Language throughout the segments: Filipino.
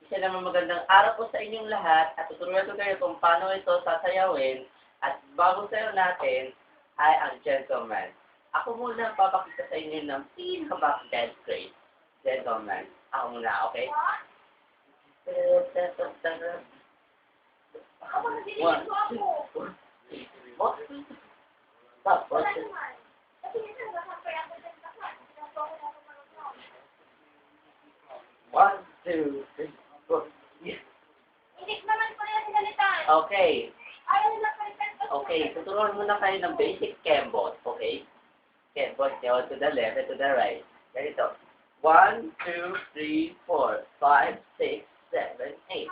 Isa naman magandang araw po sa inyong lahat at tuturuan ko kayo kung paano ito sasayawin at bago sayo natin ay ang gentleman. Ako muna papakita sa inyo ng pinaka-back dance grade. Gentleman. Ako muna, okay? One, two, tapos, one, two, three, four. Hindi naman ko na sinalitan. Okay. Ayaw na palitan ko. Okay, tuturuan muna kayo ng basic kembot, okay? Kembot nyo to the left and to the right. Ganito. 1, 2, 3, 4, 5, 6, 7, 8.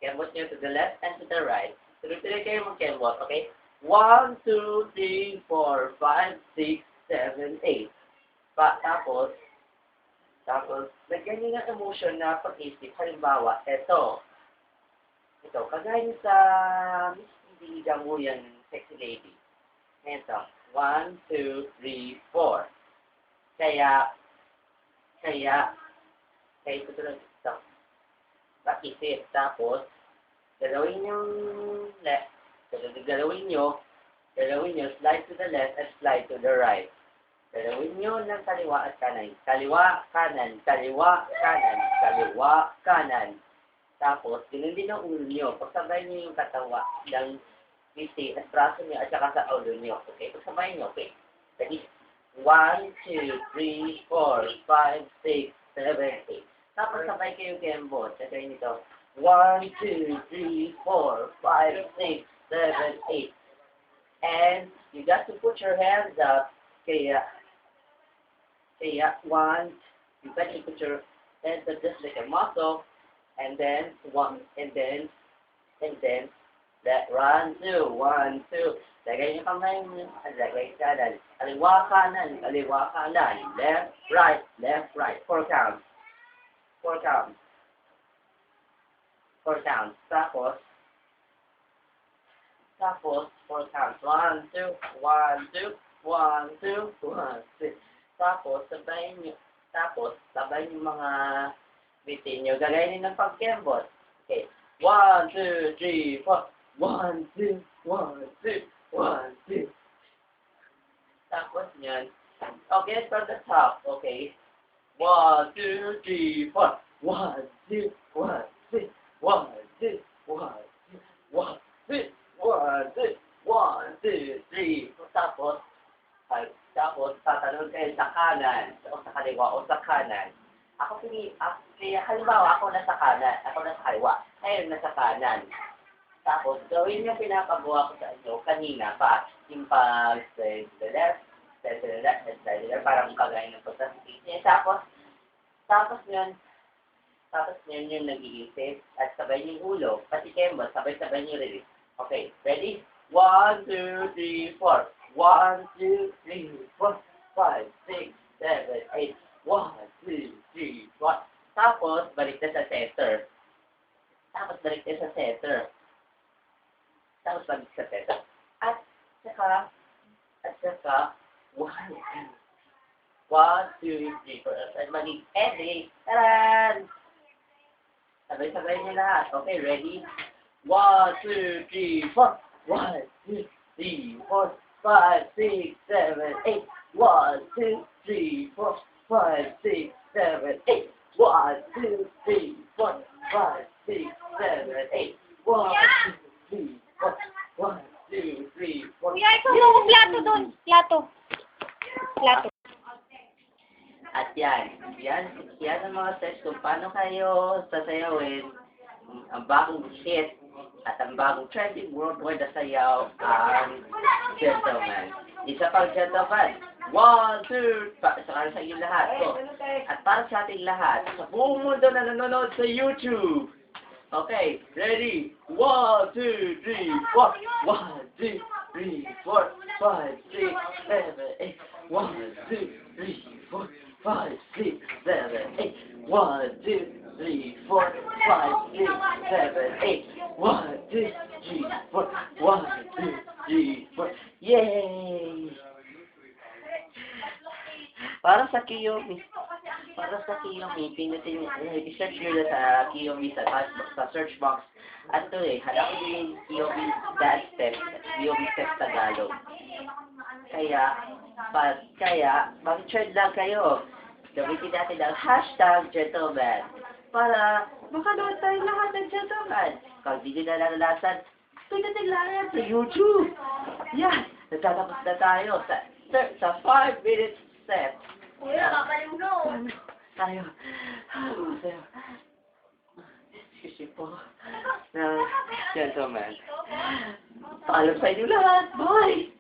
Kembot nyo to the left and to the right. Tuloy-tuloy kayo mag-kembot, okay? 1, 2, 3, 4, 5, 6, 7, 8. Tapos, lagyan nyo ng emotion na pag-isip. Halimbawa, ito, kagaya nyo sa Miss Piligang mo yan, sexy lady. Ito, 1, 2, 3, 4. Kaya ito tulad ito. Pag-isip. Tapos, galawin nyo, slide to the left and slide to the right. Galawin nyo ng kaliwa at kanan. Kaliwa, kanan, kaliwa, kanan, kaliwa, kanan. Tapos, ganun din ang ulo nyo. Pagsabay nyo yung katawa ng ngiti at braso nyo at saka sa ulo nyo. Okay? Pagsabay nyo, okay? Ready? 1, 2, 3, 4, 5, 6, 7, 8. Tapos, sabay kayo kembot. Sabay nito. 1, 2, 3, 4, 5, 6, 7, 8. And, you got to put your hands up. Kaya, one, you got to put your hands up just like a muscle, and then, that, 1, 2, 1, 2. Lagay yung kamay mo, lagay kanan. Kaliwa kanan, left, right, 4 counts. 4 counts. Tapos, 4 counts. 1, 2, 1, 2, 1, 2, 1, 2. Tapos, sabay nyo mga bitin nyo. Gagayin nyo ng pag-kembot. Okay. 1, 2, 3, 4. 1, 2, 1, 2, 1, 2. Tapos nyan. Okay, from the top. Okay. 1, 2, 3, 4. 1, 2, 1, 2, 1, 2, 1, 2, 1, 2, 1, 2, 1, 2, 3. Tapos, tatalon kayo sa kanan, o sa kaliwa, o sa kanan. Kaya halimbawa, ako nasa kanan, ako nasa kaliwa, kayo nasa kanan. Tapos, gawin yung pinapagawa ko sa inyo kanina pa, yung pag-slide to the left, slide to the left, slide to the left, parang kagaya ng pagsasabihin. Tapos yun yung nag-iisip, at sabay yung ulo, pati kembot, sabay-sabay yung release. Okay, ready? 1, 2, 3, 4. 1, 2, 3, 4, 5, 6, 7, 8. 1, 2, 3, 4. Tapos, balik na sa center. At saka, 1, 2, 3, 4. At mali, edit. Taran! Sabay-sabay niyo lahat. Okay, ready? 1, 2, 3, 4. 1, 2, 3, 4, 5, 6, 7, 8. 1, 2, 3, 4, 5, 6, 7, 8. 1, 2, 3, 4, 5, 6, 7, 8. 1, 2, 3, 4. 1, 2, 3, 4. Kuya, ikaw mo plato doon. Plato. At yan ang mga steps kung paano kayo sasayawin ang bagong hit at ang bagong trending worldwide na sayaw ang gentleman. Isa pang gentleman. 1, 2, sa inyo lahat. So, at para sa ating lahat, sa buong mundo na nanonood sa YouTube. Okay, ready? 1, 2, 3, 4. 1, 2, 3, 4, 5, 6, 7, 8. 1, 2, 3, 4, 5, 6, 7, 8. 1, 2, 3, 4, 5, 6, 7, 8. 1, 2, 3, 4. 1, 2, 3, 4. Yay! Para sa Kiyomi. Para sa Kiyomi, pinutin i-search nyo na sa Kiyomi sa search box. At ito hanapin nyo yung Kiyomi dance step, Kiyomi step Tagalog. Kaya, mag-trend lang kayo. Gamitin natin ang hashtag gentleman para makanood tayo lahat ng gentleman. Kung di nyo na naranasan, pinutin lang yan sa YouTube. Yan, natatapos na tayo sa 5 minutes step. Kuya, kapalimuno. Tayo. Excuse me po. Ng gentleman. Paalam sa inyo lahat. Bye!